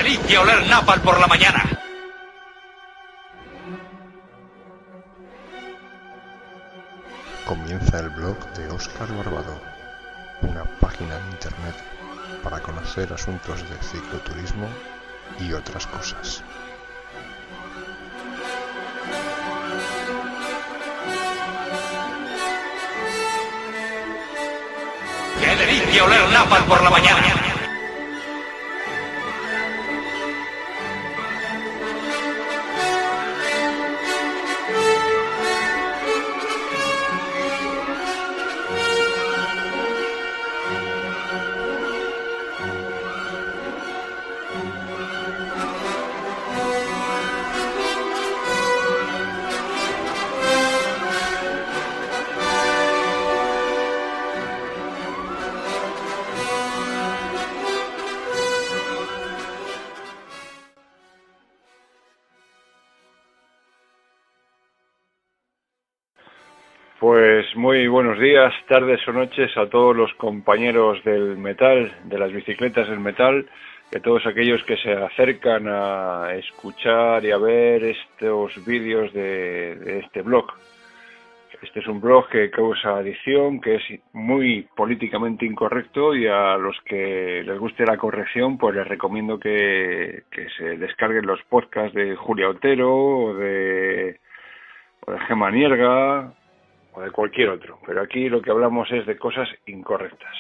delicia oler napalm por la mañana! Comienza el blog de Óscar Barbado, una página de internet para conocer asuntos de cicloturismo y otras cosas. ¡Qué delicia oler napalm por la mañana! Pues muy buenos días, tardes o noches a todos los compañeros del metal, de las bicicletas del metal, y a todos aquellos que se acercan a escuchar y a ver estos vídeos de este blog. Este es un blog que causa adicción, que es muy políticamente incorrecto, y a los que les guste la corrección, pues les recomiendo que se descarguen los podcasts de Julia Otero o de Gemma Nierga, o de cualquier otro, pero aquí lo que hablamos es de cosas incorrectas.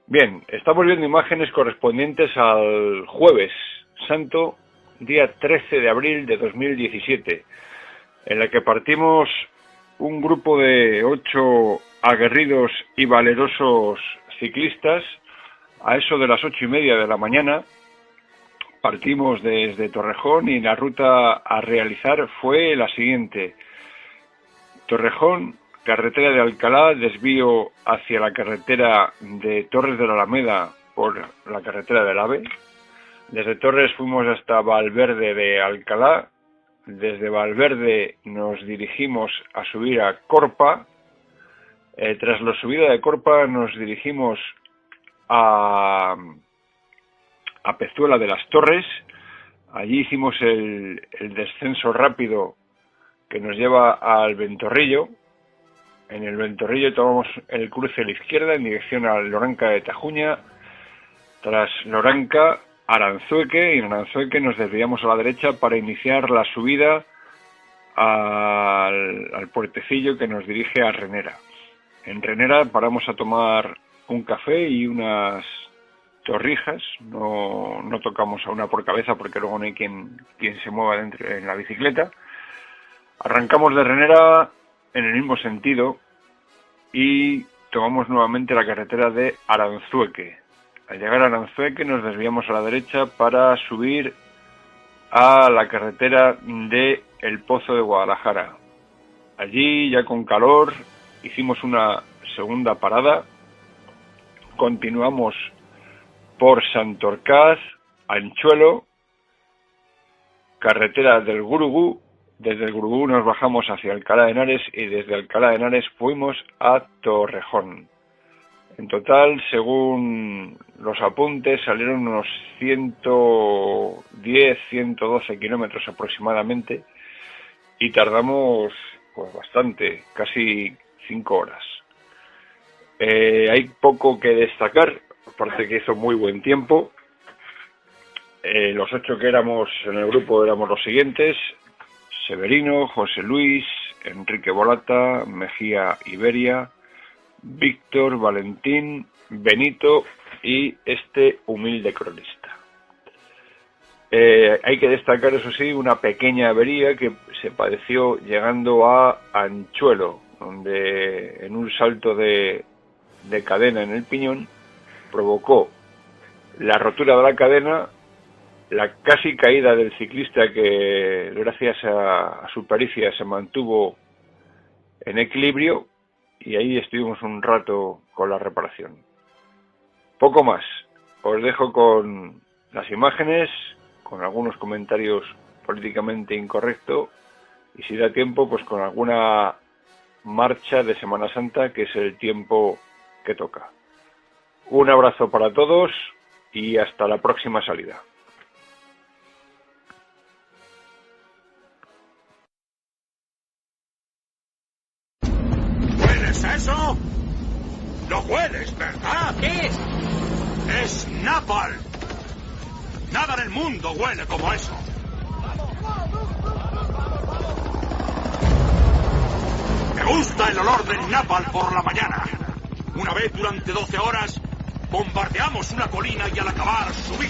Bien, estamos viendo imágenes correspondientes al Jueves Santo, día 13 de abril de 2017, en la que partimos un grupo de 8 aguerridos y valerosos ciclistas a eso de las 8:30 de la mañana. Partimos desde Torrejón y la ruta a realizar fue la siguiente: Torrejón, carretera de Alcalá, desvío hacia la carretera de Torres de la Alameda por la carretera del AVE. Desde Torres fuimos hasta Valverde de Alcalá. Desde Valverde nos dirigimos a subir a Corpa. Tras la subida de Corpa nos dirigimos a Pezuela de las Torres. Allí hicimos el descenso rápido que nos lleva al Ventorrillo. En el Ventorrillo tomamos el cruce a la izquierda en dirección a Loranca de Tajuña. Tras Loranca, Aranzueque, y en Aranzueque nos desviamos a la derecha para iniciar la subida al puertecillo que nos dirige a Renera. En Renera paramos a tomar un café y unas torrijas. No tocamos a una por cabeza porque luego no hay quien se mueva dentro en la bicicleta. Arrancamos de Renera en el mismo sentido y tomamos nuevamente la carretera de Aranzueque. Al llegar a Aranzueque nos desviamos a la derecha para subir a la carretera de El Pozo de Guadalajara. Allí, ya con calor, hicimos una segunda parada. Continuamos por Santorcaz, Anchuelo, carretera del Gurugú. Desde el Gurugú nos bajamos hacia Alcalá de Henares y desde Alcalá de Henares fuimos a Torrejón. En total, según los apuntes, salieron unos 110, 112 kilómetros aproximadamente y tardamos pues bastante, casi 5 horas. Hay poco que destacar, aparte que hizo muy buen tiempo. Los 8 que éramos en el grupo éramos los siguientes: Severino, José Luis, Enrique Bolata, Mejía Iberia, Víctor, Valentín, Benito y este humilde cronista. Hay que destacar, eso sí, una pequeña avería que se padeció llegando a Anchuelo, donde en un salto de cadena en el piñón provocó la rotura de la cadena, la casi caída del ciclista que, gracias a su pericia, se mantuvo en equilibrio, y ahí estuvimos un rato con la reparación. Poco más. Os dejo con las imágenes, con algunos comentarios políticamente incorrectos, y si da tiempo, pues con alguna marcha de Semana Santa, que es el tiempo que toca. Un abrazo para todos y hasta la próxima salida. Lo hueles, ¿verdad? ¿Qué es? Es napalm. Nada en el mundo huele como eso. Me gusta el olor del napalm por la mañana. Una vez durante 12 horas bombardeamos una colina y al acabar subí.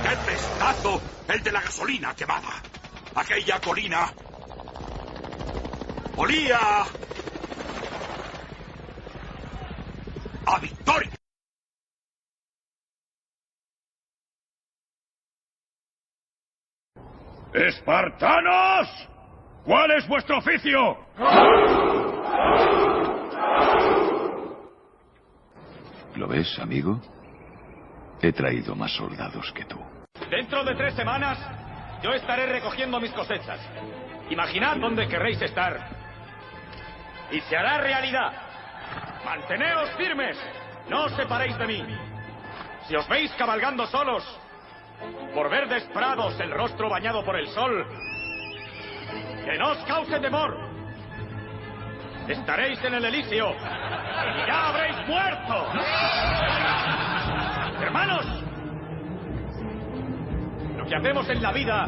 ¡Qué pestazo el de la gasolina quemada! Aquella colina olía a victoria. ¡Espartanos! ¿Cuál es vuestro oficio? ¿Lo ves, amigo? He traído más soldados que tú. Dentro de 3 semanas, yo estaré recogiendo mis cosechas. Imaginad dónde querréis estar. Y se hará realidad. Manteneos firmes. No os separéis de mí. Si os veis cabalgando solos, por verdes prados, el rostro bañado por el sol, que no os cause temor. Estaréis en el Elíseo y ya habréis muerto. Hermanos, lo que hacemos en la vida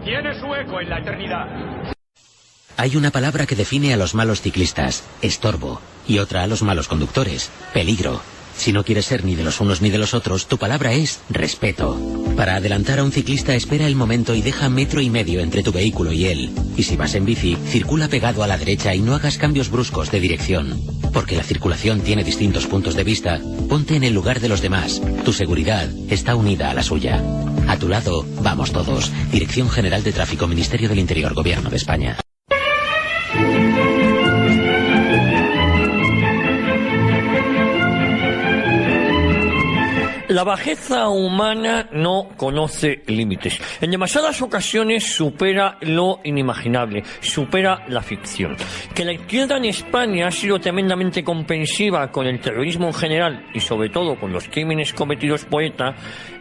tiene su eco en la eternidad. Hay una palabra que define a los malos ciclistas, estorbo, y otra a los malos conductores, peligro. Si no quieres ser ni de los unos ni de los otros, tu palabra es respeto. Para adelantar a un ciclista, espera el momento y deja 1,5 metros entre tu vehículo y él. Y si vas en bici, circula pegado a la derecha y no hagas cambios bruscos de dirección. Porque la circulación tiene distintos puntos de vista, ponte en el lugar de los demás. Tu seguridad está unida a la suya. A tu lado, vamos todos. Dirección General de Tráfico, Ministerio del Interior, Gobierno de España. La bajeza humana no conoce límites. En demasiadas ocasiones supera lo inimaginable, supera la ficción. Que la izquierda en España ha sido tremendamente comprensiva con el terrorismo en general y sobre todo con los crímenes cometidos por ETA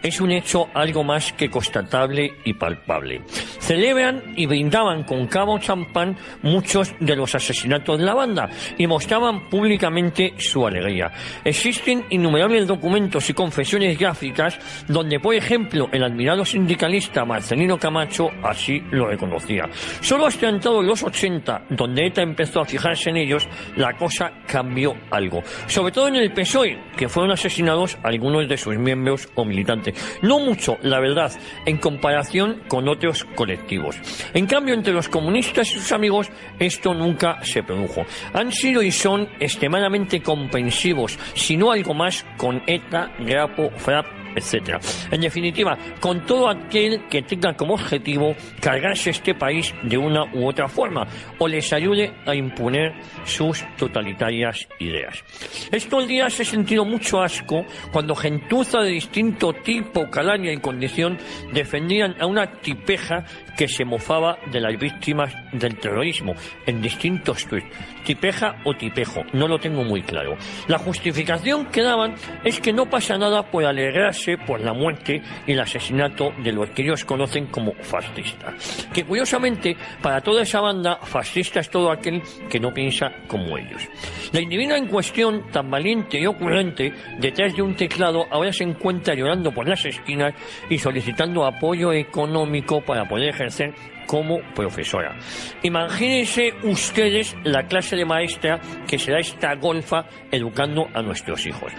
es un hecho algo más que constatable y palpable. Celebran y brindaban con cava champán muchos de los asesinatos de la banda y mostraban públicamente su alegría. Existen innumerables documentos y confesiones gráficas donde, por ejemplo, el admirado sindicalista Marcelino Camacho así lo reconocía. Solo hasta entrados los 80, donde ETA empezó a fijarse en ellos, la cosa cambió algo. Sobre todo en el PSOE, que fueron asesinados algunos de sus miembros o militantes. No mucho, la verdad, en comparación con otros colectivos. En cambio, entre los comunistas y sus amigos, esto nunca se produjo. Han sido y son extremadamente comprensivos, si no algo más, con ETA, Grapo, FRAP, etcétera. En definitiva, con todo aquel que tenga como objetivo cargarse este país de una u otra forma o les ayude a imponer sus totalitarias ideas. Estos días he sentido mucho asco cuando gentuza de distinto tipo, calaña y condición defendían a una tipeja que se mofaba de las víctimas del terrorismo en distintos tuits. Tipeja o tipejo, no lo tengo muy claro. La justificación que daban es que no pasa nada por alegrarse por la muerte y el asesinato de los que ellos conocen como fascistas. Que curiosamente, para toda esa banda, fascista es todo aquel que no piensa como ellos. La individua en cuestión, tan valiente y ocurrente, detrás de un teclado, ahora se encuentra llorando por las esquinas y solicitando apoyo económico para poder ejercer como profesora. Imagínense ustedes la clase de maestra que será esta golfa educando a nuestros hijos.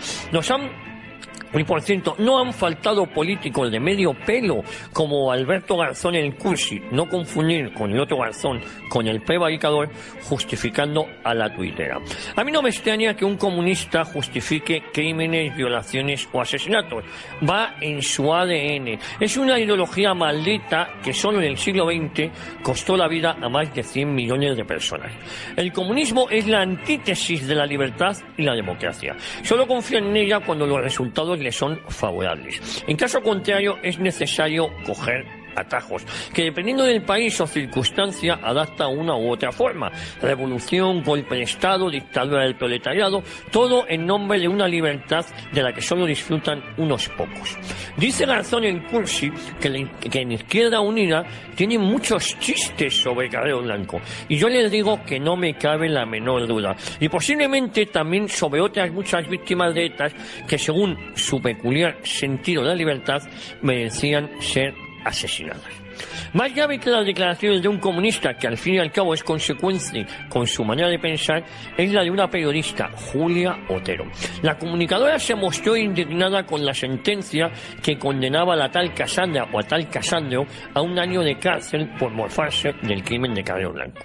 Y por cierto, no han faltado políticos de medio pelo como Alberto Garzón el Cursi, no confundir con el otro Garzón, con el prevaricador, justificando a la tuitera. A mí no me extraña que un comunista justifique crímenes, violaciones o asesinatos. Va en su ADN. Es una ideología maldita que solo en el siglo XX costó la vida a más de 100 millones de personas. El comunismo es la antítesis de la libertad y la democracia. Solo confían en ella cuando los resultados le son favorables. En caso contrario, es necesario coger atajos, que dependiendo del país o circunstancia adapta una u otra forma. Revolución, golpe de Estado, dictadura del proletariado, todo en nombre de una libertad de la que solo disfrutan unos pocos. Dice Garzón en Cursi que en Izquierda Unida tiene muchos chistes sobre Carrero Blanco, y yo les digo que no me cabe la menor duda, y posiblemente también sobre otras muchas víctimas de ETA que según su peculiar sentido de la libertad merecían ser asesinadas. Más grave que las declaraciones de un comunista, que al fin y al cabo es consecuencia con su manera de pensar, es la de una periodista, Julia Otero. La comunicadora se mostró indignada con la sentencia que condenaba a la tal Casandra o a tal Casandro a 1 año de cárcel por mofarse del crimen de Carrero Blanco.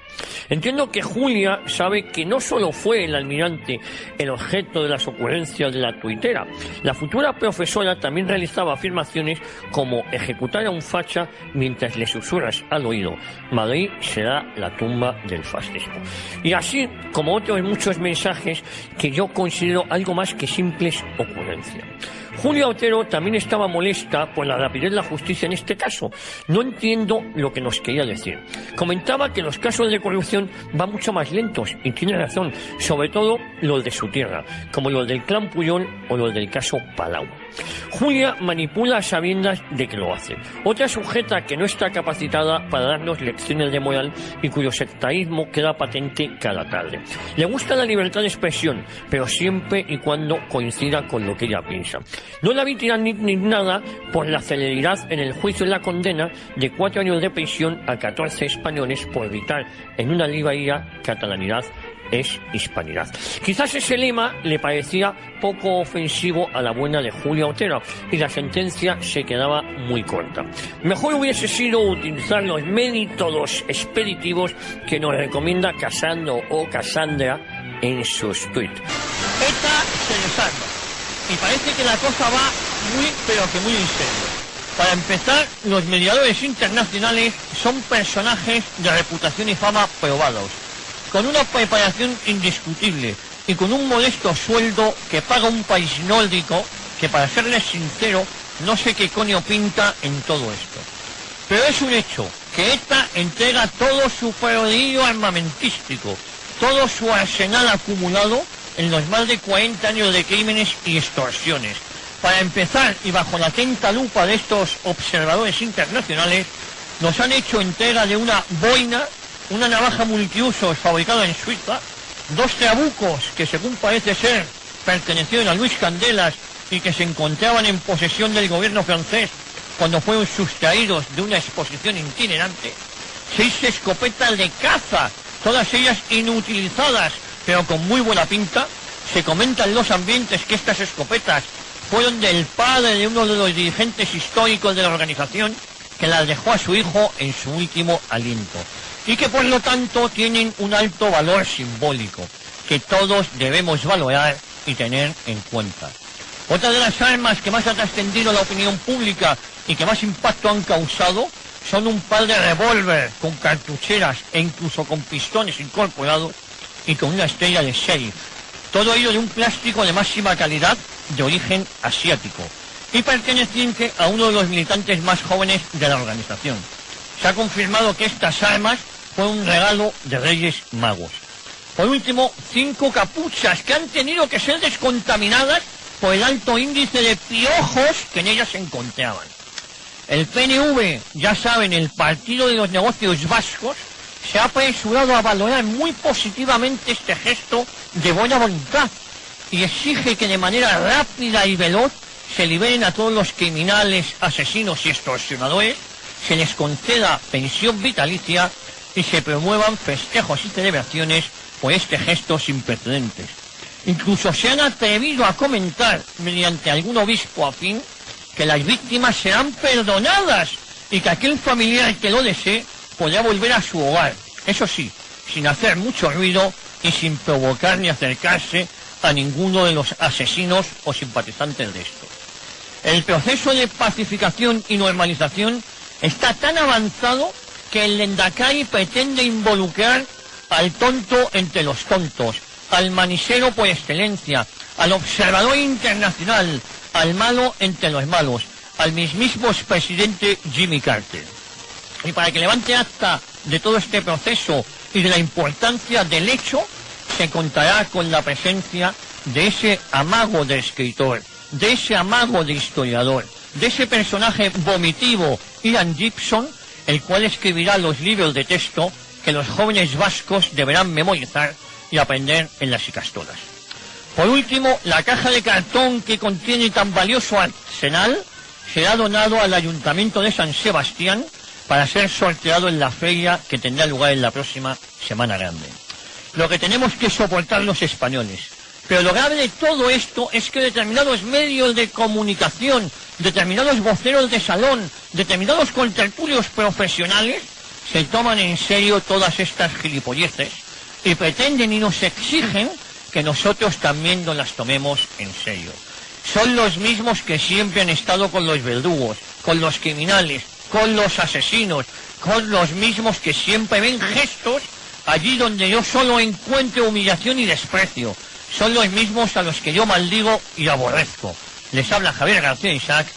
Entiendo que Julia sabe que no solo fue el almirante el objeto de las ocurrencias de la tuitera. La futura profesora también realizaba afirmaciones como ejecutar a un facha mientras le susurras al oído: Madrid será la tumba del fascismo. Y así como otros muchos mensajes que yo considero algo más que simples ocurrencias. Julia Otero también estaba molesta por la rapidez de la justicia en este caso. No entiendo lo que nos quería decir. Comentaba que los casos de corrupción van mucho más lentos, y tiene razón, sobre todo los de su tierra, como los del clan Puyol o los del caso Palau. Julia manipula a sabiendas de que lo hace. Otra sujeta que no está capacitada para darnos lecciones de moral y cuyo sectarismo queda patente cada tarde. Le gusta la libertad de expresión, pero siempre y cuando coincida con lo que ella piensa. No la vi tirar ni nada por la celeridad en el juicio y la condena de 4 años de prisión a 14 españoles por gritar en una librería: catalanidad es hispanidad. Quizás ese lema le parecía poco ofensivo a la buena de Julia Otero y la sentencia se quedaba muy corta. Mejor hubiese sido utilizar los métodos expeditivos que nos recomienda Casandro o Casandra en sus tweets. ETA se desarma y parece que la cosa va muy pero que muy en serio. Para empezar, los mediadores internacionales son personajes de reputación y fama probados, con una preparación indiscutible y con un modesto sueldo que paga un país nórdico que, para serles sincero, no sé qué coño pinta en todo esto. Pero es un hecho que ETA entrega todo su poderío armamentístico, todo su arsenal acumulado en los más de 40 años de crímenes y extorsiones. Para empezar, y bajo la atenta lupa de estos observadores internacionales, nos han hecho entrega de una boina, una navaja multiusos fabricada en Suiza, 2 trabucos que según parece ser pertenecieron a Luis Candelas y que se encontraban en posesión del gobierno francés cuando fueron sustraídos de una exposición itinerante, 6 escopetas de caza, todas ellas inutilizadas pero con muy buena pinta. Se comenta en los ambientes que estas escopetas fueron del padre de uno de los dirigentes históricos de la organización, que las dejó a su hijo en su último aliento, y que por lo tanto tienen un alto valor simbólico, que todos debemos valorar y tener en cuenta. Otra de las armas que más ha trascendido la opinión pública y que más impacto han causado son un par de revólver con cartucheras e incluso con pistones incorporados y con una estrella de sheriff. Todo ello de un plástico de máxima calidad de origen asiático y perteneciente a uno de los militantes más jóvenes de la organización. Se ha confirmado que estas armas fueron un regalo de Reyes Magos. Por último, 5 capuchas que han tenido que ser descontaminadas por el alto índice de piojos que en ellas se encontraban. El PNV, ya saben, el Partido de los Negocios Vascos, se ha apresurado a valorar muy positivamente este gesto de buena voluntad y exige que de manera rápida y veloz se liberen a todos los criminales, asesinos y extorsionadores, se les conceda pensión vitalicia y se promuevan festejos y celebraciones por este gesto sin precedentes. Incluso se han atrevido a comentar, mediante algún obispo afín, que las víctimas serán perdonadas y que aquel familiar que lo desee podrá volver a su hogar, eso sí, sin hacer mucho ruido y sin provocar ni acercarse a ninguno de los asesinos o simpatizantes de estos. El proceso de pacificación y normalización está tan avanzado que el Lendakari pretende involucrar al tonto entre los tontos, al manisero por excelencia, al observador internacional, al malo entre los malos, al mismísimo expresidente Jimmy Carter. Y para que levante acta de todo este proceso y de la importancia del hecho, se contará con la presencia de ese amago de escritor, de ese amago de historiador, de ese personaje vomitivo, Ian Gibson, el cual escribirá los libros de texto que los jóvenes vascos deberán memorizar y aprender en las ikastolas. Por último, la caja de cartón que contiene tan valioso arsenal será donado al Ayuntamiento de San Sebastián para ser sorteado en la feria que tendrá lugar en la próxima Semana Grande. Lo que tenemos que soportar los españoles. Pero lo grave de todo esto es que determinados medios de comunicación, determinados voceros de salón, determinados contertulios profesionales se toman en serio todas estas gilipolleces y pretenden y nos exigen que nosotros también nos las tomemos en serio. Son los mismos que siempre han estado con los verdugos, con los criminales, con los asesinos, con los mismos que siempre ven gestos allí donde yo solo encuentro humillación y desprecio. Son los mismos a los que yo maldigo y aborrezco. Les habla Javier García Isaac.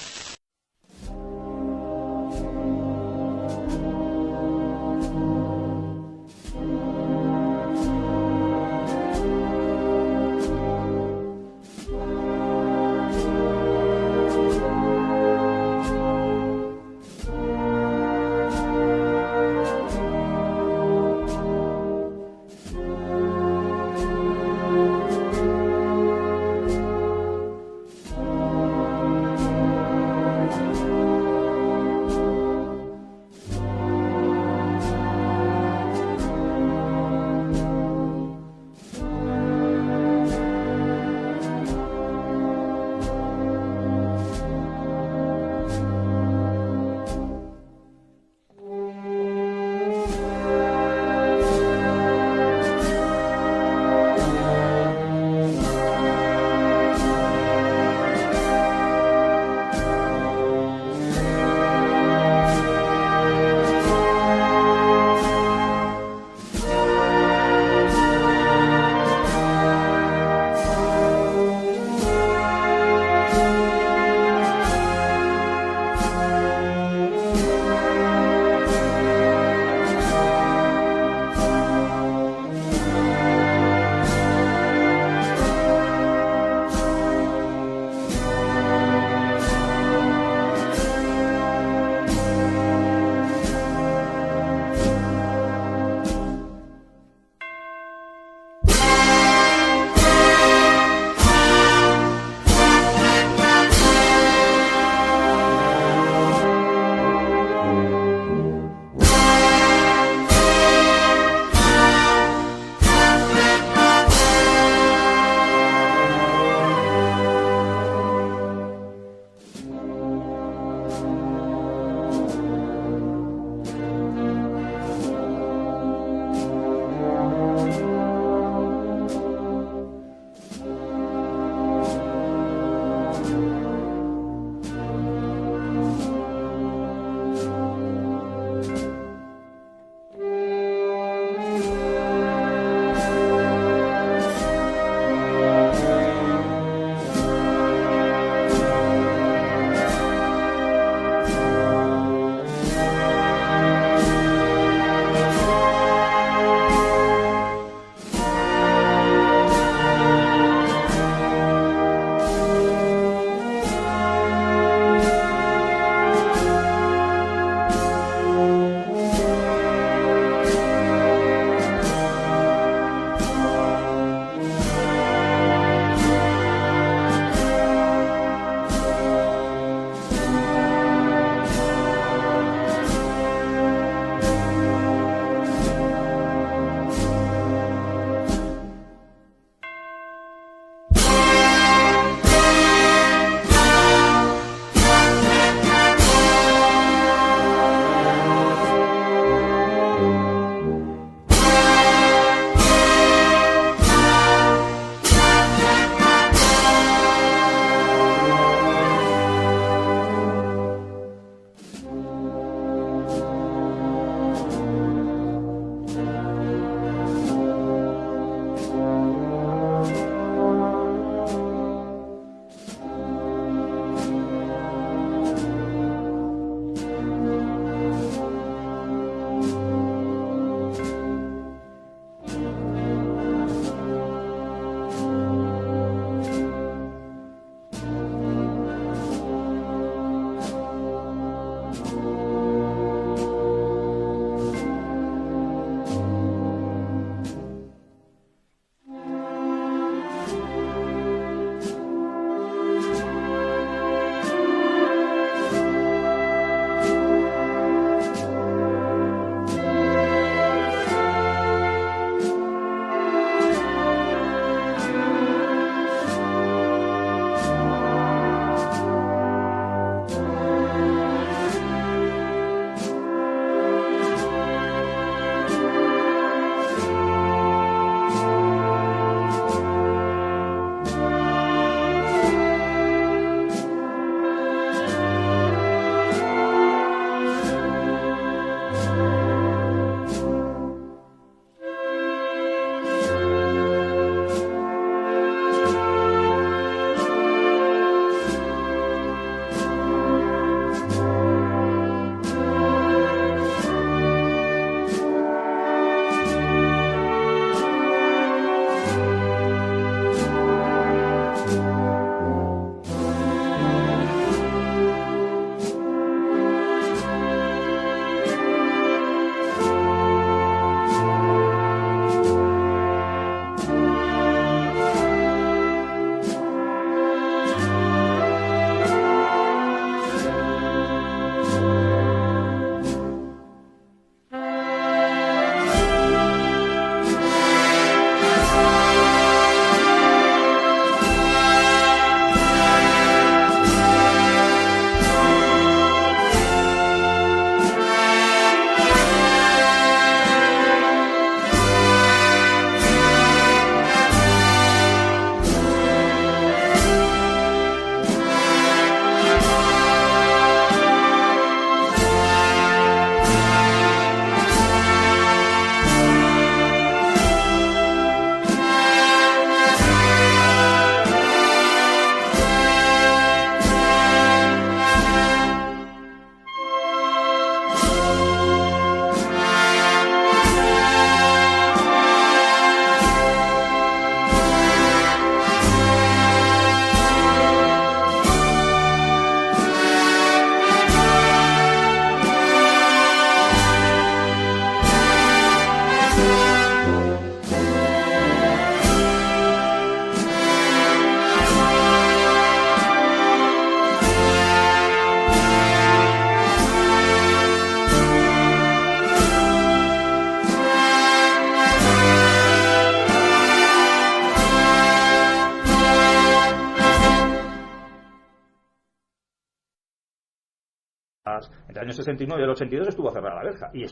Entre el año 69 y el 82 estuvo cerrada la verja y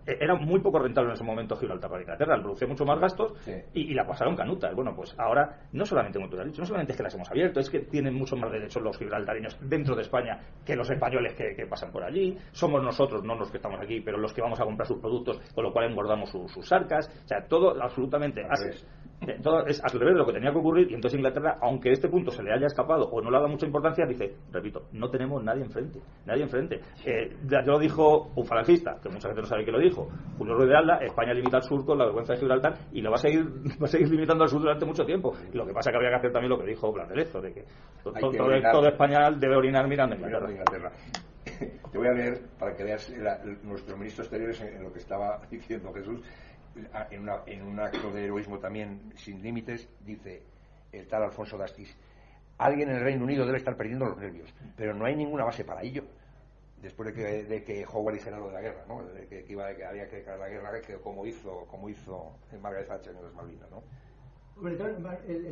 era muy poco rentable en ese momento Gibraltar para Inglaterra, producía mucho más gastos y la pasaron canutas. Bueno, pues ahora no solamente, como tú has dicho, no solamente es que las hemos abierto, es que tienen mucho más derechos los gibraltareños dentro de España que los españoles que pasan por allí. Somos nosotros, no los que estamos aquí, pero los que vamos a comprar sus productos, con lo cual engordamos sus arcas. O sea, todo absolutamente todo es al revés de lo que tenía que ocurrir. Y entonces Inglaterra, aunque este punto se le haya escapado o no le ha dado mucha importancia, dice, repito, no tenemos nadie enfrente. Ya lo dijo un falangista, que mucha gente no sabe que lo dijo, Julio Ruiz de Alda: España limita al sur con la vergüenza de Gibraltar, y lo va a seguir limitando al sur durante mucho tiempo. Lo que pasa es que habría que hacer también lo que dijo Blas de Lezo, de que todo España debe orinar mirando a Inglaterra. Te voy a leer para que veas nuestro ministro exterior en lo que estaba diciendo Jesús. En un acto de heroísmo también sin límites, dice el tal Alfonso Dastis: alguien en el Reino Unido debe estar perdiendo los nervios, pero no hay ninguna base para ello. Después de que Howard dijera lo de la guerra, ¿no? De que había que declarar la guerra, como hizo Margaret Thatcher en las Malvinas, ¿no? El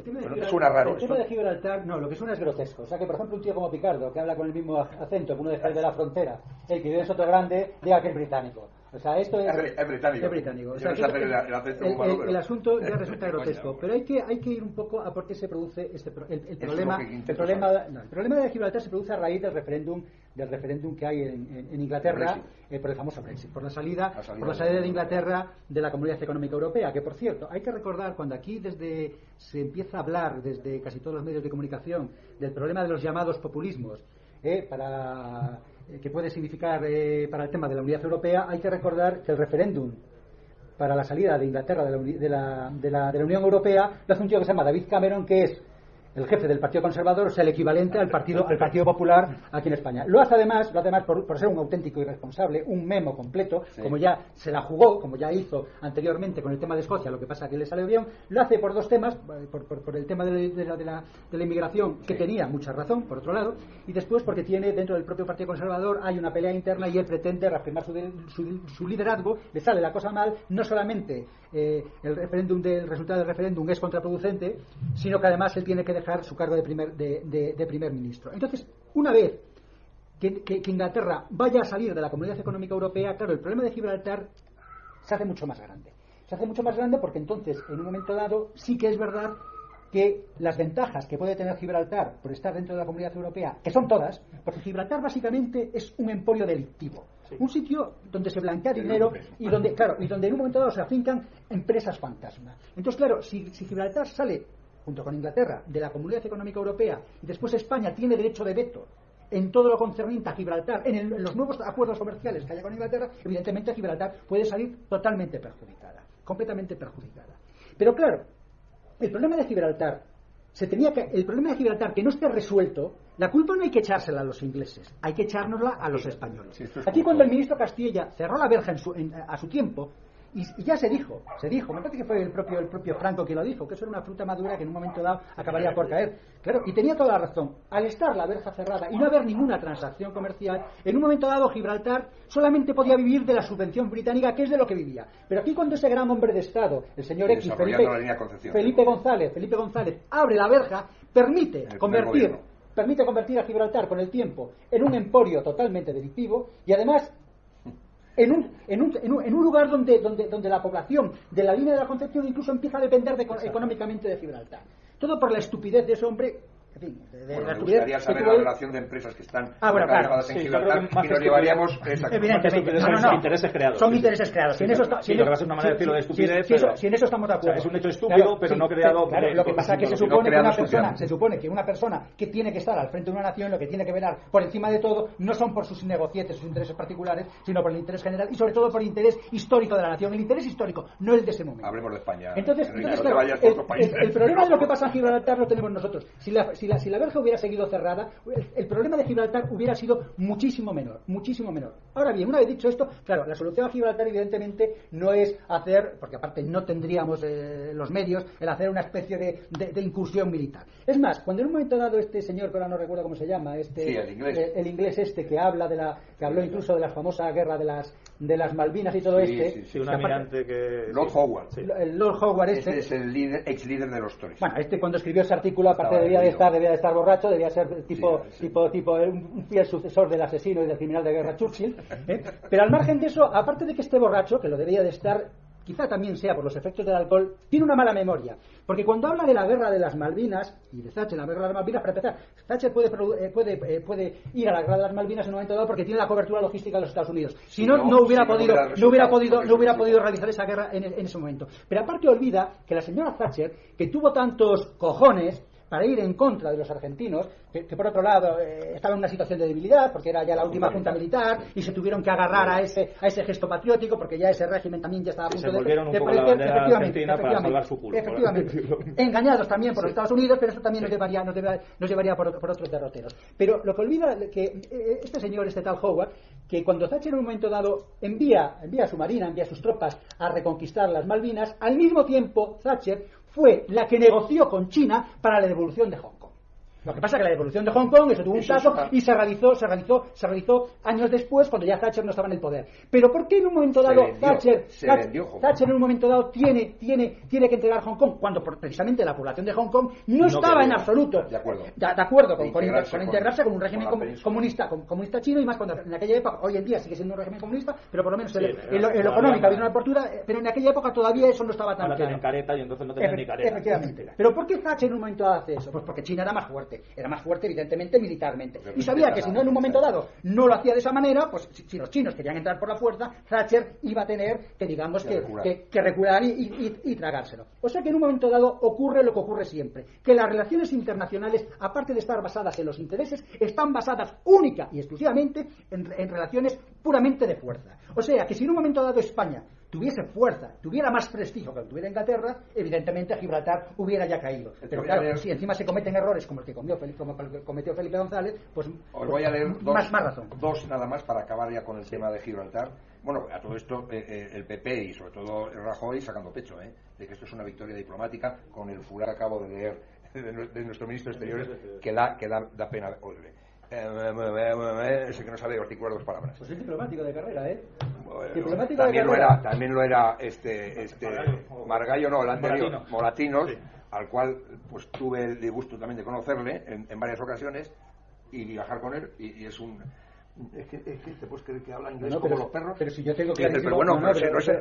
tema de Gibraltar, no, lo que suena es grotesco. O sea, que por ejemplo un tío como Picardo, que habla con el mismo acento que uno de la frontera, el que vive en Soto Grande, diga que es británico. O sea, esto es británico. O sea, el asunto ya resulta grotesco. Pero hay que ir un poco a por qué se produce el problema. El problema de Gibraltar se produce a raíz del referéndum que hay en Inglaterra, por el famoso Brexit, por la salida de Inglaterra de la Comunidad Económica Europea. Que, por cierto, hay que recordar, cuando aquí se empieza a hablar desde casi todos los medios de comunicación del problema de los llamados populismos, que puede significar para el tema de la unidad europea, hay que recordar que el referéndum para la salida de Inglaterra de la Unión Europea lo hace un tío que se llama David Cameron, que es el jefe del Partido Conservador, o sea, el equivalente al Partido Popular aquí en España. Lo hace además por ser un auténtico irresponsable, un memo completo, como ya se la jugó, como ya hizo anteriormente con el tema de Escocia, lo que pasa que le salió bien. Lo hace por dos temas: por el tema de la inmigración, que tenía mucha razón, por otro lado, y después porque tiene dentro del propio Partido Conservador hay una pelea interna y él pretende reafirmar su liderazgo. Le sale la cosa mal, no solamente el resultado del referéndum es contraproducente, sino que además él tiene que dejar su cargo de primer ministro. Entonces, una vez que Inglaterra vaya a salir de la Comunidad Económica Europea, claro, el problema de Gibraltar se hace mucho más grande. Se hace mucho más grande porque entonces, en un momento dado, sí que es verdad que las ventajas que puede tener Gibraltar por estar dentro de la Comunidad Europea, que son todas, porque Gibraltar básicamente es un emporio delictivo. Un sitio donde se blanquea dinero y donde en un momento dado se afincan empresas fantasma. Entonces, claro, si Gibraltar sale junto con Inglaterra de la Comunidad Económica Europea y después España tiene derecho de veto en todo lo concerniente a Gibraltar, en los nuevos acuerdos comerciales que haya con Inglaterra, evidentemente Gibraltar puede salir totalmente perjudicada, completamente perjudicada. Pero claro, el problema de Gibraltar que no esté resuelto, la culpa no hay que echársela a los ingleses, hay que echárnosla a los españoles. Aquí, cuando el ministro Castilla cerró la verja a su tiempo, y ya se dijo, me parece que fue el propio Franco quien lo dijo, que eso era una fruta madura que en un momento dado acabaría por caer. Claro, y tenía toda la razón. Al estar la verja cerrada y no haber ninguna transacción comercial, en un momento dado Gibraltar solamente podía vivir de la subvención británica, que es de lo que vivía. Pero aquí, cuando ese gran hombre de Estado, el señor X, Felipe González, abre la verja, permite convertir a Gibraltar con el tiempo en un emporio totalmente delictivo, y además en un lugar donde la población de la línea de la Concepción incluso empieza a depender económicamente de Gibraltar. Todo por la estupidez de ese hombre. En fin, me gustaría saber la relación de empresas que están trabajadas en Gibraltar, y nos llevaríamos evidentemente son intereses creados. Son intereses creados. Si en eso estamos de acuerdo. Es un hecho estúpido, pero no creado. Lo que pasa es que se supone que una persona que tiene que estar al frente de una nación, lo que tiene que velar por encima de todo no son por sus negocietes, sus intereses particulares, sino por el interés general y sobre todo por el interés histórico de la nación. El interés histórico, no el de ese momento. Hablemos de España. Entonces claro, el problema de lo que pasa en Gibraltar lo tenemos nosotros. Si la verja hubiera seguido cerrada, el problema de Gibraltar hubiera sido muchísimo menor. Ahora bien, una vez dicho esto, claro, la solución a Gibraltar evidentemente no es hacer, porque aparte no tendríamos los medios, el hacer una especie de incursión militar. Es más, cuando en un momento dado este señor, que ahora no recuerdo cómo se llama, el inglés que habló incluso de la famosa guerra de las Malvinas y todo un almirante que... Lord Howard. El Lord Howard es el ex líder de los Tories. Bueno, cuando escribió ese artículo, aparte debía de estar debía de estar borracho, debía ser tipo un fiel sucesor del asesino y del criminal de guerra Churchill, pero al margen de eso, aparte de que esté borracho, que lo debía de estar, quizá también sea por los efectos del alcohol, tiene una mala memoria, porque cuando habla de la guerra de las Malvinas y de Thatcher, la guerra de las Malvinas, para empezar, Thatcher puede ir a la guerra de las Malvinas en un momento dado porque tiene la cobertura logística de los Estados Unidos. Si no, no hubiera podido realizar esa guerra en ese momento. Pero aparte olvida que la señora Thatcher, que tuvo tantos cojones para ir en contra de los argentinos, que por otro lado estaba en una situación de debilidad porque era ya la última junta militar y se tuvieron que agarrar a ese gesto patriótico porque ya ese régimen también ya estaba a punto de efectivamente, engañados también por los Estados Unidos, pero eso también nos llevaría por otros derroteros. Pero lo que olvida que este señor, este tal Howard, que cuando Thatcher en un momento dado envía su marina, envía sus tropas a reconquistar las Malvinas, al mismo tiempo Thatcher fue la que negoció con China para la devolución de Hong Kong. Lo que pasa es que la devolución de Hong Kong, eso tuvo un plazo y se realizó años después, cuando ya Thatcher no estaba en el poder. Pero ¿por qué en un momento dado Thatcher en un momento dado tiene que entregar Hong Kong, cuando precisamente la población de Hong Kong no estaba en absoluto de acuerdo con integrarse con un régimen comunista chino, y más cuando en aquella época, hoy en día sigue siendo un régimen comunista, pero por lo menos el económico había una apertura, pero en aquella época todavía eso no estaba tan claro. Ahora tienen careta y entonces no tenían ni careta. Efectivamente. ¿Pero por qué Thatcher en un momento dado hace eso? Pues porque China era más fuerte evidentemente militarmente, y sabía que si no en un momento dado no lo hacía de esa manera, pues si los chinos querían entrar por la fuerza, Thatcher iba a tener que recular y tragárselo. O sea que en un momento dado ocurre lo que ocurre siempre, que las relaciones internacionales, aparte de estar basadas en los intereses, están basadas única y exclusivamente en relaciones puramente de fuerza. O sea que si en un momento dado España tuviese fuerza, tuviera más prestigio que lo tuviera Inglaterra, evidentemente Gibraltar hubiera ya caído. Pero claro, si encima se cometen errores como el que cometió Felipe González, pues os voy a leer más razón. Dos nada más para acabar ya con el tema de Gibraltar. Bueno, a todo esto el PP y sobre todo Rajoy sacando pecho, de que esto es una victoria diplomática, con el furor que acabo de leer de nuestro ministro de Exteriores, que da pena oírle. Ese que no sabe articular dos palabras. Pues es diplomático de carrera, diplomático también lo era Margallo, no, el anterior, Moratinos, sí, al cual pues tuve el disgusto también de conocerle en varias ocasiones y viajar con él, y es un... Es que te puedes creer que habla inglés como los perros. Pero si yo tengo clarísimo... Pero bueno,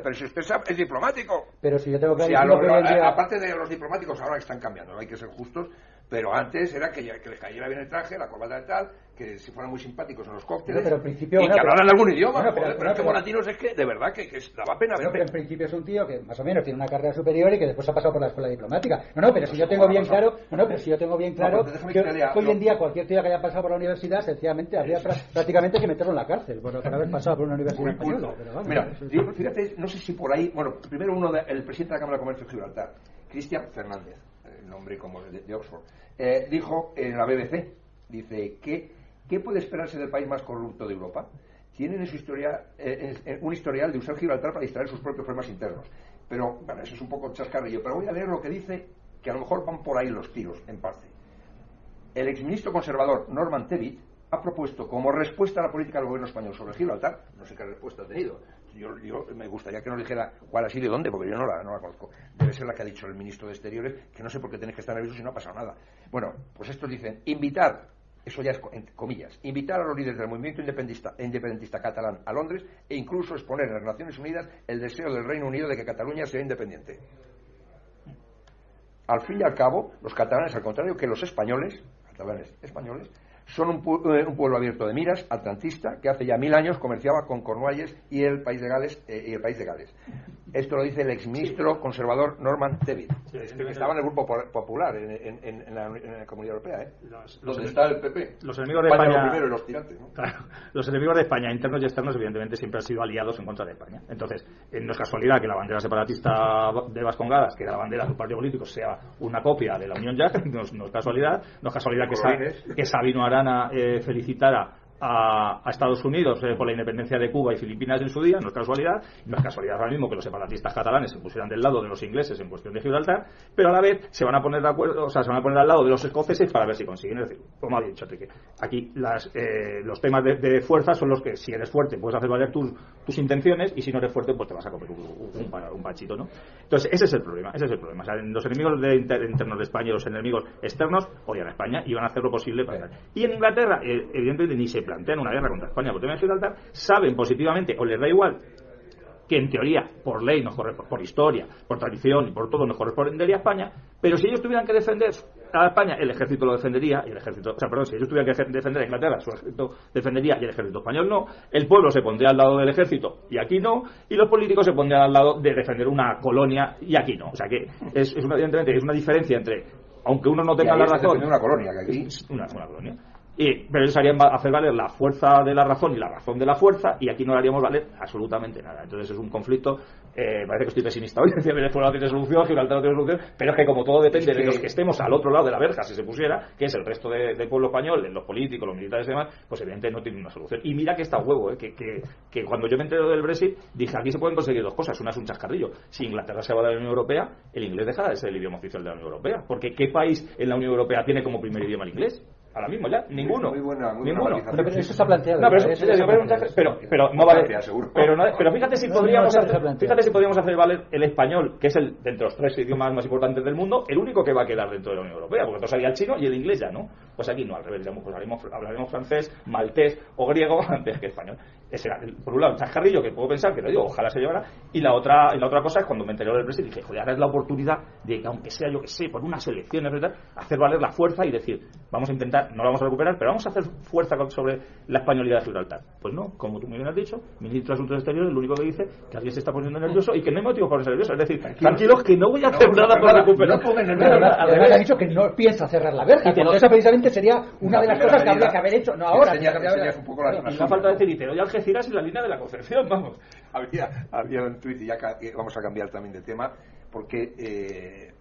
pero si usted es diplomático. Pero si yo tengo clarísimo aparte de los diplomáticos ahora están cambiando, hay que ser justos. Pero antes era que les cayera bien el traje, la corbata y tal, que si fueran muy simpáticos en los cócteles, pero principio, y que hablaran algún idioma. Pero es que Moratinos es que, de verdad, que daba pena verle. Pero en principio es un tío que más o menos tiene una carrera superior y que después ha pasado por la escuela diplomática. Pero si yo tengo bien claro que hoy en día cualquier tío que haya pasado por la universidad, sencillamente habría prácticamente que meterlo en la cárcel por haber pasado por una universidad española. Mira, fíjate, no sé si por ahí, primero el presidente de la Cámara de Comercio de Gibraltar, Cristian Fernández, nombre como de Oxford, dijo en la BBC, dice ¿qué puede esperarse del país más corrupto de Europa? Tienen en su un historial de usar Gibraltar para distraer sus propios problemas internos. Pero bueno, eso es un poco chascarrillo, pero voy a leer lo que dice, que a lo mejor van por ahí los tiros en parte. El exministro conservador Norman Tebbit ha propuesto como respuesta a la política del gobierno español sobre Gibraltar, no sé qué respuesta ha tenido, yo me gustaría que nos dijera cuál ha sido y dónde, porque yo no la conozco. Debe ser la que ha dicho el ministro de Exteriores, que no sé por qué tenéis que estar nerviosos si no ha pasado nada. Bueno, pues estos dicen, invitar, eso ya es en comillas, invitar a los líderes del movimiento independentista catalán a Londres e incluso exponer en las Naciones Unidas el deseo del Reino Unido de que Cataluña sea independiente. Al fin y al cabo, los catalanes, al contrario que los catalanes españoles, son un pueblo abierto de miras, atlantista, que hace ya 1000 años comerciaba con Cornualles y el país de Gales. Esto lo dice el exministro conservador Norman Tebbit, que estaba en el Grupo Popular en la Comunidad Europea, donde está el PP. Los enemigos de España, primero y los tirantes, ¿no? Claro, los enemigos de España, internos y externos, evidentemente siempre han sido aliados en contra de España. Entonces, no es casualidad que la bandera separatista de Vascongadas, que era la bandera de un partido político, sea una copia de la Unión Jack. No es casualidad. No es casualidad que Sabino Arana felicitara a Estados Unidos por la independencia de Cuba y Filipinas en su día, no es casualidad ahora mismo que los separatistas catalanes se pusieran del lado de los ingleses en cuestión de Gibraltar, pero a la vez se van a poner de acuerdo, se van a poner al lado de los escoceses para ver si consiguen. Es decir, como ha dicho Enrique, aquí los temas de fuerza son los que, si eres fuerte, puedes hacer valer tus intenciones, y si no eres fuerte, pues te vas a comer un pachito, ¿no? Entonces, ese es el problema. O sea, los enemigos internos de España y los enemigos externos odian a España y van a hacer lo posible para... Y en Inglaterra, evidentemente, ni se plantean una guerra contra España por el tema de Gibraltar, saben positivamente, o les da igual, que en teoría, por ley, por historia, por tradición y por todo, nos correspondería a España, pero si ellos tuvieran que defender a España, el ejército lo defendería, y si ellos tuvieran que defender a Inglaterra, su ejército defendería y el ejército español no, el pueblo se pondría al lado del ejército y aquí no, y los políticos se pondrían al lado de defender una colonia y aquí no. O sea que evidentemente es una diferencia entre, aunque uno no tenga la razón, una colonia, que aquí una colonia. Pero ellos harían hacer valer la fuerza de la razón y la razón de la fuerza, y aquí no le haríamos valer absolutamente nada. Entonces es un conflicto, parece que estoy pesimista hoy, decía Venezuela no tiene solución, Gibraltar no tiene solución, pero es que como todo depende de los que estemos al otro lado de la verja, si se pusiera, que es el resto del pueblo español, los políticos, los militares y demás, pues evidentemente no tiene una solución. Y mira que está huevo, que cuando yo me enteré del Brexit, dije, aquí se pueden conseguir dos cosas. Una es un chascarrillo: si Inglaterra se va de la Unión Europea, el inglés dejará de ser el idioma oficial de la Unión Europea, porque ¿qué país en la Unión Europea tiene como primer idioma el inglés? Ahora mismo ya, ninguno. Ninguno. Pero eso está planteado. No, pero no vale. Pero fíjate si podríamos hacer valer el español, que es de entre los 3 idiomas más importantes del mundo, el único que va a quedar dentro de la Unión Europea, porque entonces haría el chino y el inglés ya no. Pues aquí no, al revés, pues hablaremos francés, maltés o griego antes que español. Ese era, por un lado, un chascarrillo que puedo pensar, que lo digo, ojalá se llevara, y la otra cosa es cuando me enteré del Brexit, dije, joder, ahora es la oportunidad de que, aunque sea, yo que sé, por unas elecciones, hacer valer la fuerza y decir, vamos a intentar, no la vamos a recuperar, pero vamos a hacer fuerza sobre la españolidad de Gibraltar. Pues no, como tú muy bien has dicho, ministro de Asuntos Exteriores, lo único que dice que alguien se está poniendo nervioso y que no hay motivo para ponerse nervioso. Es decir, tranquilos, que no voy a hacer nada por recuperar. Además ha dicho que no piensa cerrar la verja, porque esa precisamente sería una de las cosas que habría que haber hecho, no ahora. Un poco la falta de decir, y te doy Algeciras y la línea de la Concepción, vamos. Había un tuit, y ya vamos a cambiar también de tema, porque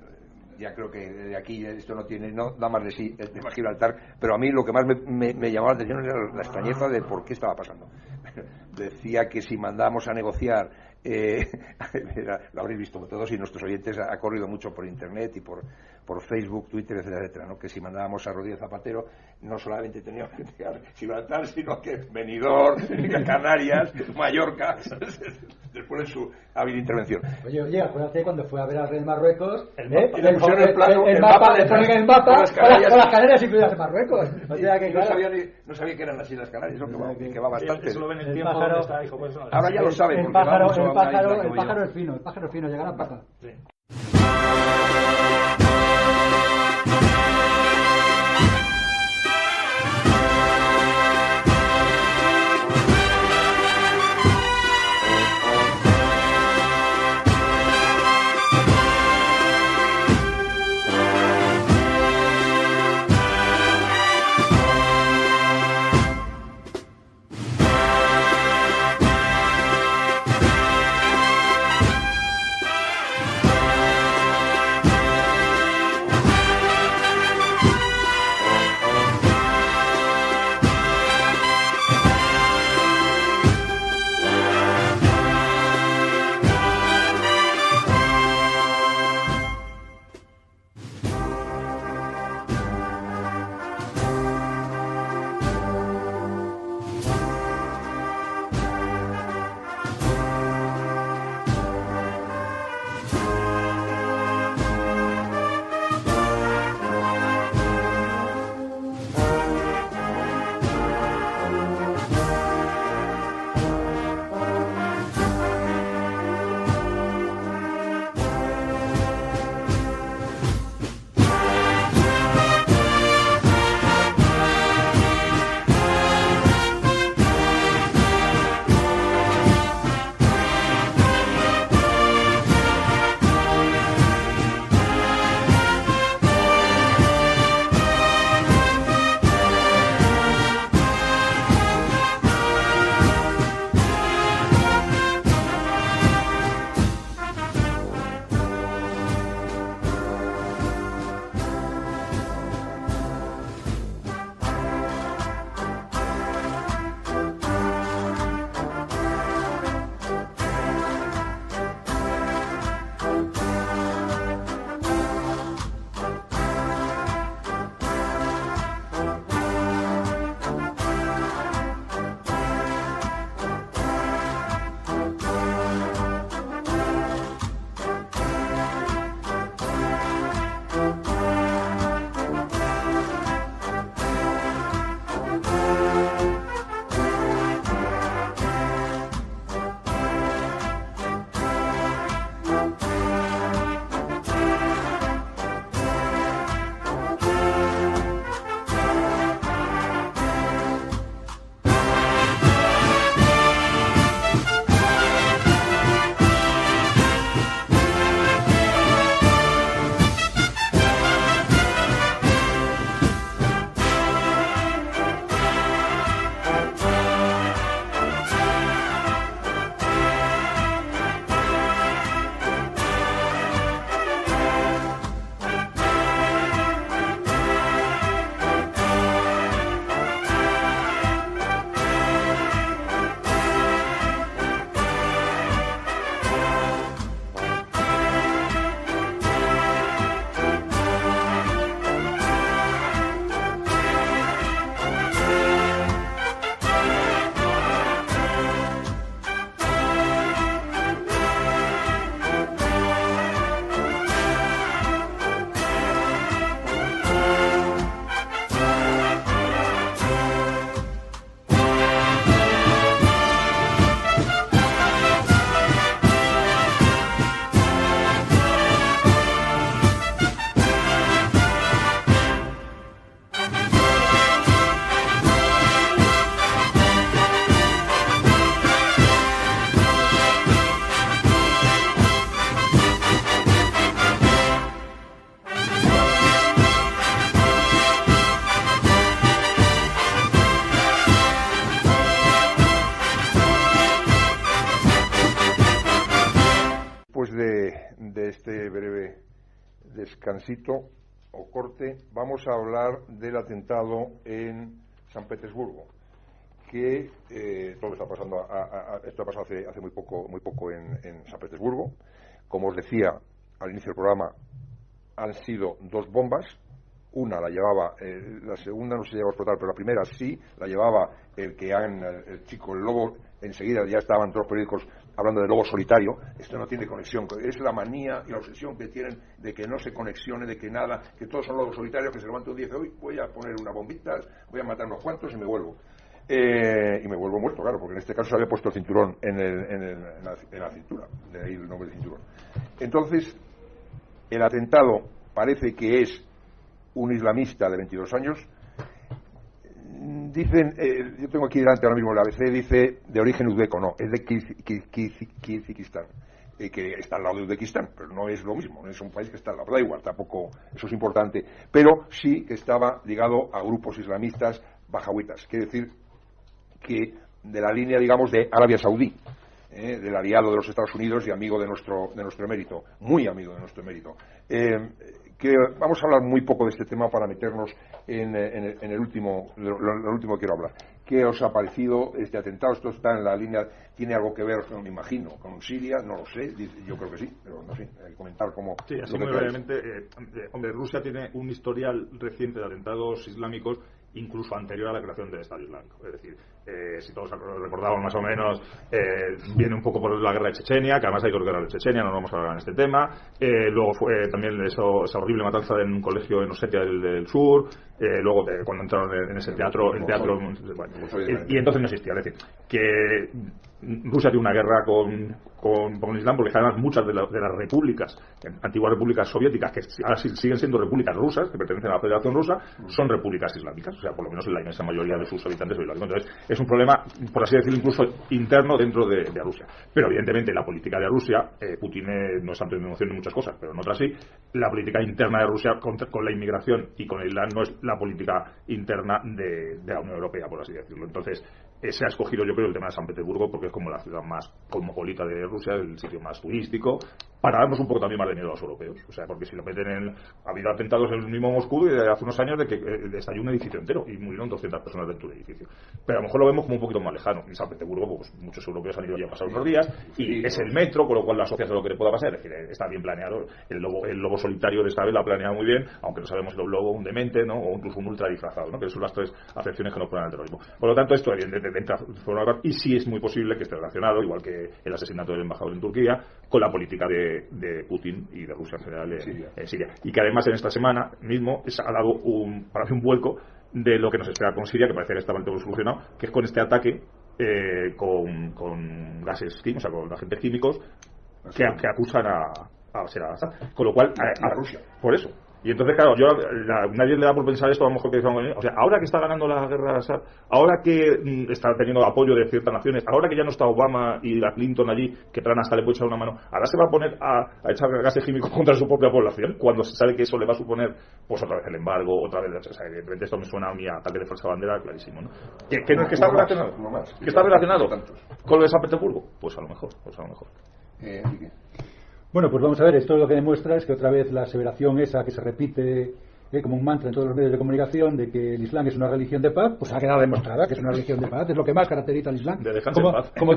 ya creo que de aquí esto no da más de sí el tema Gibraltar, pero a mí lo que más me llamaba la atención era la extrañeza de por qué estaba pasando. Decía que si mandábamos a negociar, lo habréis visto todos, y nuestros oyentes ha corrido mucho por internet y por Facebook, Twitter, etcétera, ¿no? Que si mandábamos a Rodríguez Zapatero, no solamente teníamos que llegar a Gibraltar, sino que Benidorm, Canarias, Mallorca, después de su hábil intervención. Oye, acuérdate cuando fue a ver al rey de Marruecos, el mapa con las Canarias incluidas en Marruecos. O sea que, no sabía que eran las Islas Canarias, eso que va bastante. Eso lo ven el tiempo donde está, hijo, pues, ahora ya lo saben. El pájaro es fino, llegará a paja. Sí. descansito o corte, vamos a hablar del atentado en San Petersburgo, que todo está pasando, esto ha pasado hace muy poco en San Petersburgo. Como os decía al inicio del programa, han sido 2 bombas. Una la llevaba, la segunda no se llegó a explotar, pero la primera sí, la llevaba el chico, el lobo. Enseguida ya estaban todos los periódicos hablando de lobo solitario. Esto no tiene conexión, es la manía y la obsesión que tienen de que no se conexione, de que nada, que todos son lobos solitarios, que se levantan un día y dicen, hoy voy a poner una bombita, voy a matar unos cuantos y me vuelvo. Y me vuelvo muerto, claro, porque en este caso se había puesto el cinturón en la cintura, de ahí el nombre de cinturón. Entonces, el atentado parece que es un islamista de 22 años. Dicen, yo tengo aquí delante ahora mismo el ABC, dice de origen uzbeco, no, es de Kirguistán, que está al lado de Uzbekistán, pero no es lo mismo, no es un país que está al lado, da igual, tampoco eso es importante, pero sí que estaba ligado a grupos islamistas bajawitas, quiere decir que de la línea, digamos, de Arabia Saudí, del aliado de los Estados Unidos y amigo de nuestro emérito, muy amigo de nuestro emérito. Que vamos a hablar muy poco de este tema para meternos en el último, lo último que quiero hablar. ¿Qué os ha parecido este atentado? Esto está en la línea, tiene algo que ver, me imagino, con Siria, no lo sé, yo creo que sí, pero no sé, hay que comentar cómo... Sí, así muy brevemente, hombre, Rusia tiene un historial reciente de atentados islámicos, incluso anterior a la creación del Estado Islámico. Es decir, si todos recordamos más o menos, viene un poco por la guerra de Chechenia, que además hay que guerra de Chechenia, no vamos a hablar en este tema. Luego fue también esa horrible matanza en un colegio en Osetia del Sur. Luego cuando entraron en ese teatro, y entonces no existía. Es decir, que Rusia tiene una guerra con el Islam, porque además muchas de las repúblicas, antiguas repúblicas soviéticas, que ahora siguen siendo repúblicas rusas, que pertenecen a la Federación Rusa, son repúblicas islámicas, o sea, por lo menos la inmensa mayoría de sus habitantes son islámicos. Entonces, es un problema, por así decirlo, incluso interno dentro de Rusia. Pero evidentemente la política de Rusia, Putin no es santo de devoción en muchas cosas, pero en otras sí, la política interna de Rusia con la inmigración y con el Islam no es la política interna de la Unión Europea, por así decirlo. Entonces, se ha escogido, yo creo, el tema de San Petersburgo porque es como la ciudad más cosmopolita de Rusia, el sitio más turístico, para darnos un poco también más de miedo a los europeos. O sea, porque si lo meten ha habido atentados en el mismo Moscú de hace unos años de que estalló un edificio entero y murieron 200 personas dentro del edificio. Pero a lo mejor lo vemos como un poquito más lejano. En San Petersburgo, pues muchos europeos han ido ya a pasar unos días y es el metro, con lo cual la asocias a lo que le pueda pasar. Es decir, está bien planeado. El lobo solitario de esta vez lo ha planeado muy bien, aunque no sabemos si es un lobo, un demente, ¿no? O incluso un ultra disfrazado, ¿no? Que son las 3 acepciones que nos ponen al terrorismo. Por lo tanto, esto evidentemente entra y sí es muy posible que esté relacionado, igual que el asesinato del embajador en Turquía, con la política de Putin y de Rusia en general en Siria. Y que además en esta semana mismo ha dado para mí un vuelco de lo que nos espera con Siria, que parece que estaba todo solucionado, que es con este ataque con gases químicos, o sea, con agentes químicos que acusan a Bashar al-Assad. Con lo cual, a Rusia. Por eso. Y entonces, claro, nadie le da por pensar esto, a lo mejor que o sea, ahora que está ganando la guerra, ahora que está teniendo apoyo de ciertas naciones, ahora que ya no está Obama y la Clinton allí, que Trump hasta le puede echar una mano, ahora se va a poner a echar gases químicos contra su propia población, cuando se sabe que eso le va a suponer, pues otra vez el embargo, otra vez, o sea, evidentemente esto me suena a mi ataque de falsa bandera, clarísimo, ¿no? ¿Que está relacionado? ¿Que está relacionado con lo de San Petersburgo? Pues a lo mejor. Bueno, pues vamos a ver, esto lo que demuestra es que otra vez la aseveración esa que se repite como un mantra en todos los medios de comunicación de que el Islam es una religión de paz, pues ha quedado demostrada que es una religión de paz, es lo que más caracteriza al Islam. Como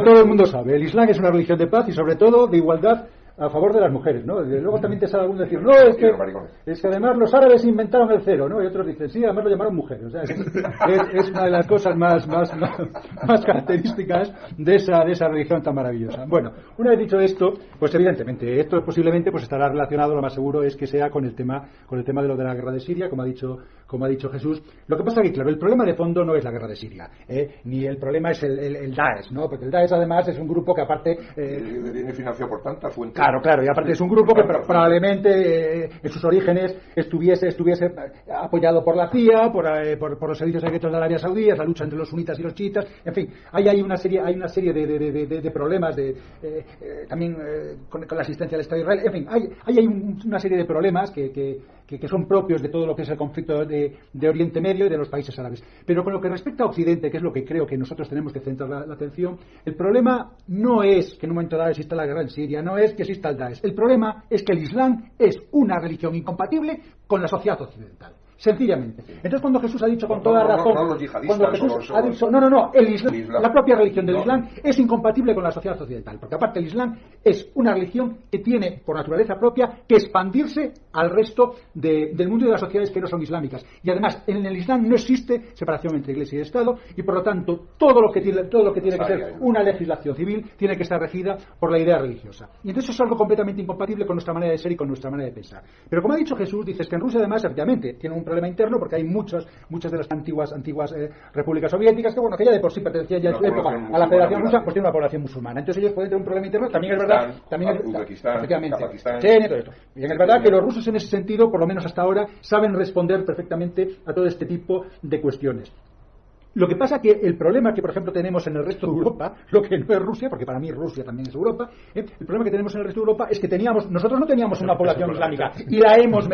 todo el mundo sabe, el Islam es una religión de paz y sobre todo de igualdad a favor de las mujeres, ¿no? Luego también te sale alguno decir, no, es que además los árabes inventaron el cero, ¿no? Y otros dicen, sí, además lo llamaron mujer. O sea, es una de las cosas más características de esa religión tan maravillosa. Bueno, una vez dicho esto, pues evidentemente, esto posiblemente pues estará relacionado, lo más seguro es que sea con el tema de lo de la guerra de Siria, como ha dicho Jesús. Lo que pasa es que, claro, el problema de fondo no es la guerra de Siria, ni el problema es el Daesh, ¿no? Porque el Daesh además es un grupo que aparte... viene financiado por tantas fuentes. Claro, y aparte es un grupo que probablemente en sus orígenes estuviese apoyado por la CIA, por los servicios secretos de Arabia Saudí, la lucha entre los sunitas y los chiitas, en fin, hay una serie de problemas también con la asistencia del Estado de Israel, en fin, hay una serie de problemas que que son propios de todo lo que es el conflicto de Oriente Medio y de los países árabes. Pero con lo que respecta a Occidente, que es lo que creo que nosotros tenemos que centrar la atención, el problema no es que en un momento dado exista la guerra en Siria, no es que exista el Daesh. El problema es que el Islam es una religión incompatible con la sociedad occidental. Sencillamente. Entonces, cuando Jesús ha dicho con toda razón, cuando Jesús ha dicho, el Islam, la propia religión del Islam es incompatible con la sociedad occidental, porque aparte el Islam es una religión que tiene por naturaleza propia que expandirse al resto del mundo y de las sociedades que no son islámicas. Y además, en el Islam no existe separación entre Iglesia y Estado, y por lo tanto todo lo que tiene que ser una legislación civil tiene que estar regida por la idea religiosa. Y entonces eso es algo completamente incompatible con nuestra manera de ser y con nuestra manera de pensar. Pero como ha dicho Jesús, dices que en Rusia además efectivamente tiene un problema interno porque hay muchas de las antiguas repúblicas soviéticas que ya de por sí pertenecían ya en su época a la Federación Rusa, pues tiene una población musulmana. Entonces ellos pueden tener un problema interno. También es verdad, efectivamente, todo esto. Y es verdad que los rusos en ese sentido, por lo menos hasta ahora, saben responder perfectamente a todo este tipo de cuestiones. Lo que pasa que el problema que, por ejemplo, tenemos en el resto de Europa, lo que no es Rusia, porque para mí Rusia también es Europa, el problema que tenemos en el resto de Europa es que nosotros no teníamos una población islámica y la hemos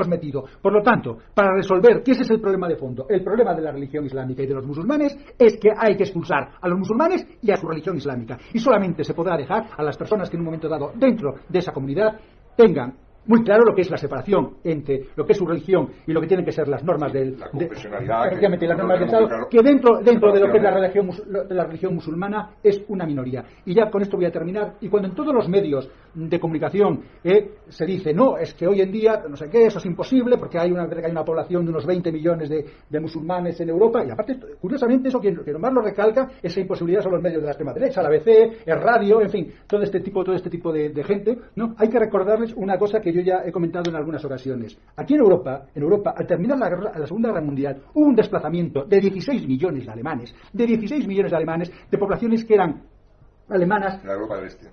metido. Por lo tanto, para resolver, ¿qué es el problema de fondo? El problema de la religión islámica y de los musulmanes es que hay que expulsar a los musulmanes y a su religión islámica. Y solamente se podrá dejar a las personas que en un momento dado, dentro de esa comunidad, tengan muy claro lo que es la separación entre lo que es su religión y lo que tienen que ser las normas la normas del Estado, que dentro de lo que es la religión musulmana es una minoría. Y ya con esto voy a terminar. Y cuando en todos los medios de comunicación se dice, no, es que hoy en día, no sé qué, eso es imposible, porque hay una población de unos 20 millones de musulmanes en Europa, y aparte, curiosamente, eso que más lo recalca, esa imposibilidad son los medios de la extrema derecha, la ABC, el radio, en fin, todo este tipo de gente, ¿no? Hay que recordarles una cosa que yo ya he comentado en algunas ocasiones. Aquí en Europa, al terminar la Segunda Guerra Mundial, hubo un desplazamiento de 16 millones de alemanes, de poblaciones que eran alemanas. La Europa del Este.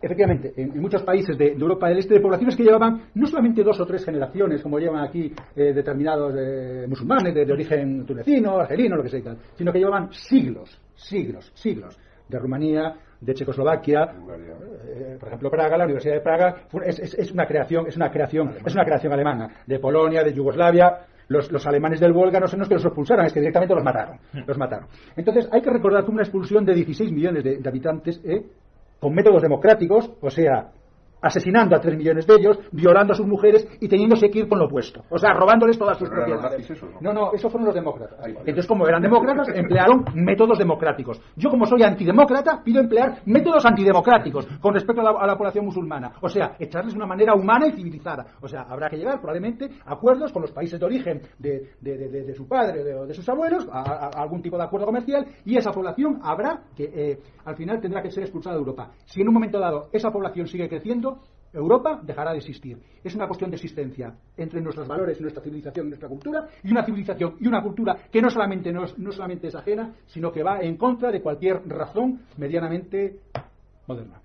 Efectivamente, en muchos países de Europa del Este, de poblaciones que llevaban no solamente 2 o 3 generaciones, como llevan aquí determinados musulmanes de origen tunecino, argelino, lo que sea, sino que llevaban siglos, de Rumanía, de Checoslovaquia, por ejemplo Praga, la Universidad de Praga es una creación alemana, de Polonia, de Yugoslavia. Los alemanes del Volga no son los que los expulsaron, es que directamente los mataron. Entonces hay que recordar que una expulsión de 16 millones de habitantes con métodos democráticos, o sea, asesinando a 3 millones de ellos, violando a sus mujeres y teniéndose que ir con lo opuesto. O sea, robándoles todas sus propiedades. No, esos fueron los demócratas. Entonces, como eran demócratas, emplearon métodos democráticos. Yo, como soy antidemócrata, pido emplear métodos antidemocráticos con respecto a la población musulmana. O sea, echarles de una manera humana y civilizada. O sea, habrá que llegar probablemente a acuerdos con los países de origen de su padre o de sus abuelos, a algún tipo de acuerdo comercial, y esa población habrá que, al final, tendrá que ser expulsada de Europa. Si en un momento dado esa población sigue creciendo, Europa dejará de existir. Es una cuestión de existencia entre nuestros valores, nuestra civilización y nuestra cultura, y una civilización y una cultura que no solamente es ajena, sino que va en contra de cualquier razón medianamente moderna.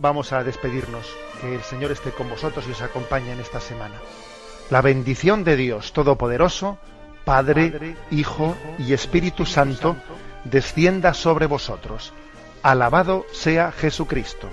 vamos a despedirnos. Que el Señor esté con vosotros y os acompañe en esta semana. La bendición de Dios Todopoderoso, Padre, Hijo y Espíritu Santo, descienda sobre vosotros. Alabado sea Jesucristo.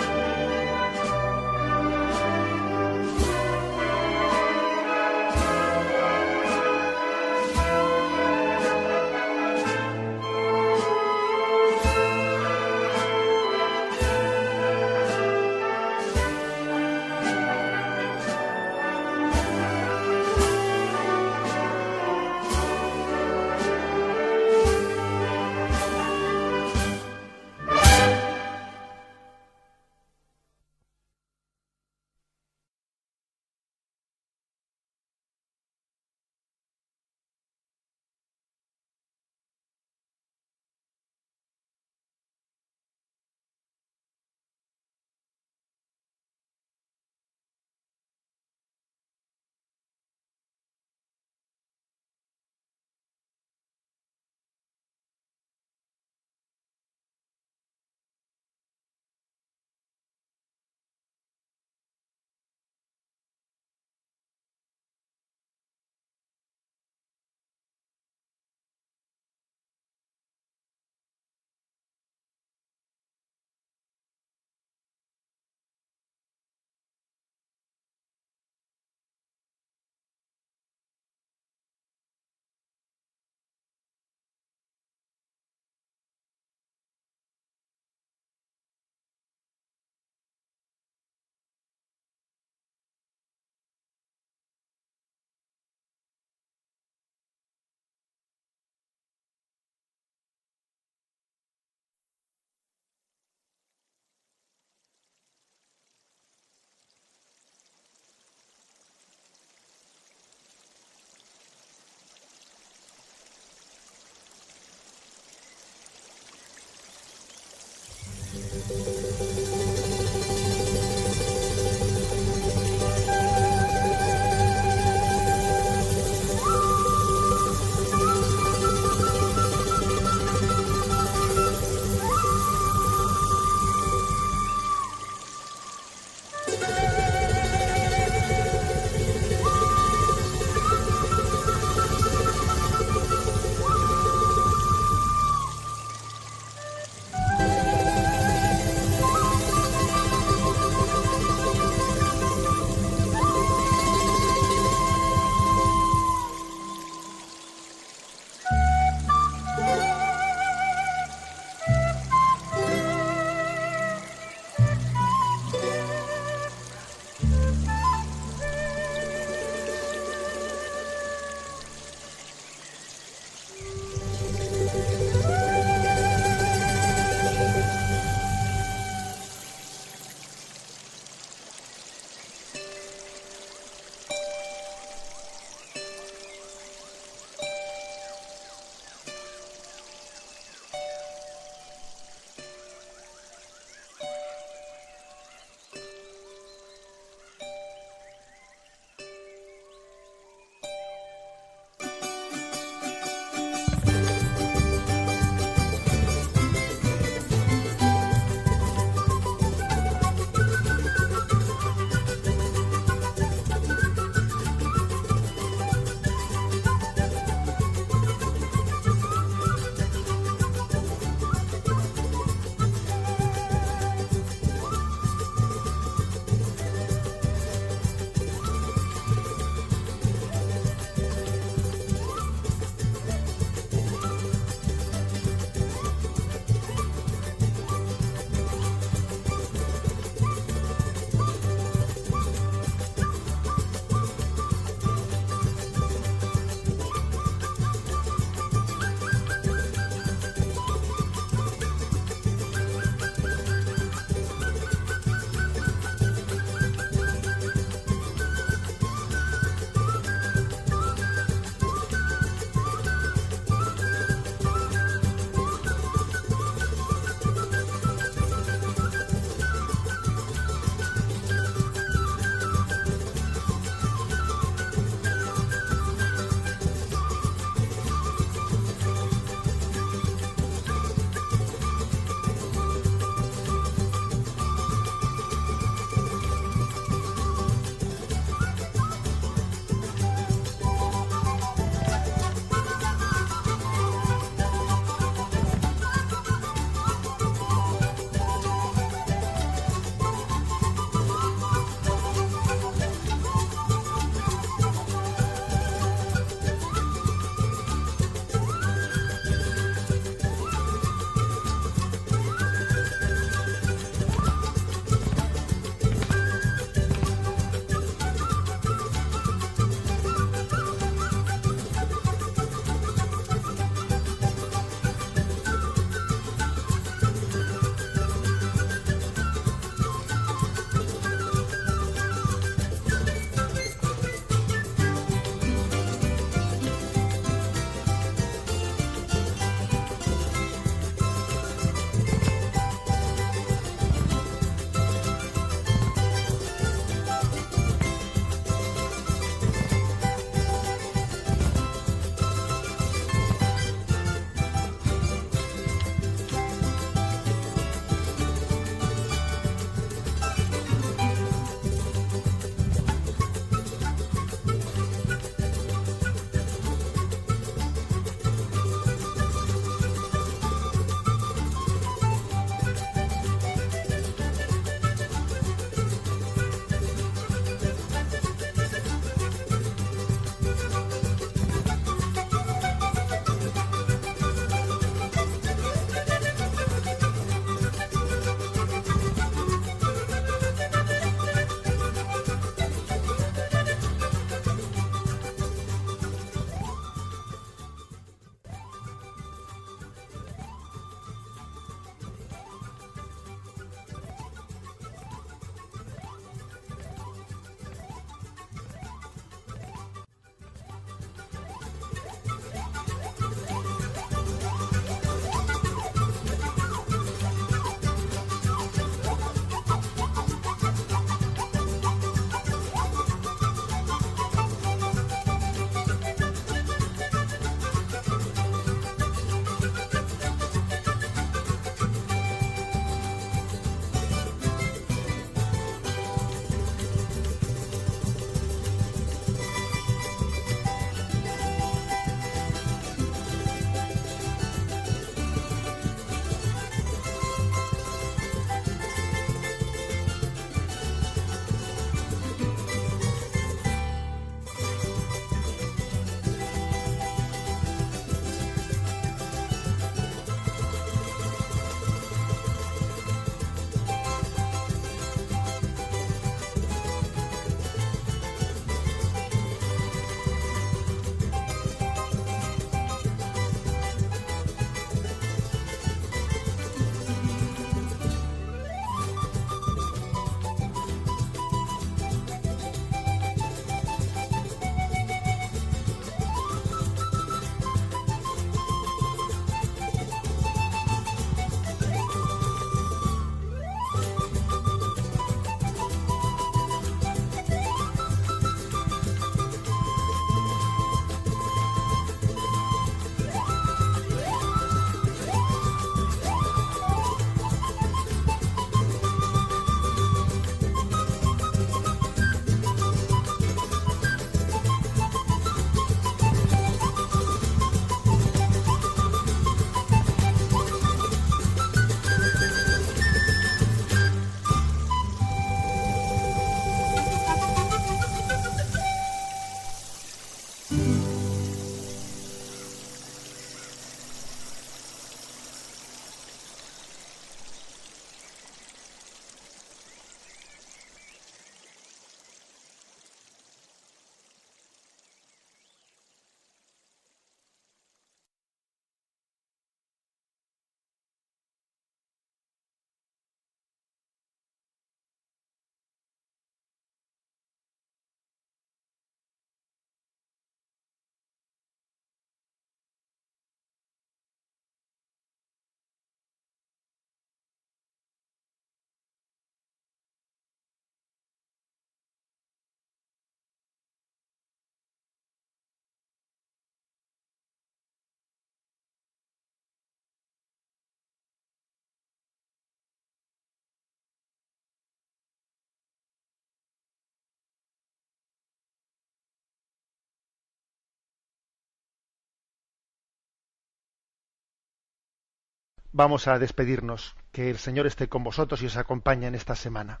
vamos a despedirnos. Que el Señor esté con vosotros y os acompañe en esta semana.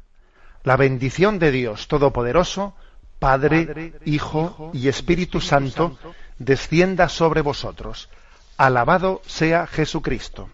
La bendición de Dios Todopoderoso, Padre, Hijo y Espíritu Santo, descienda sobre vosotros. Alabado sea Jesucristo.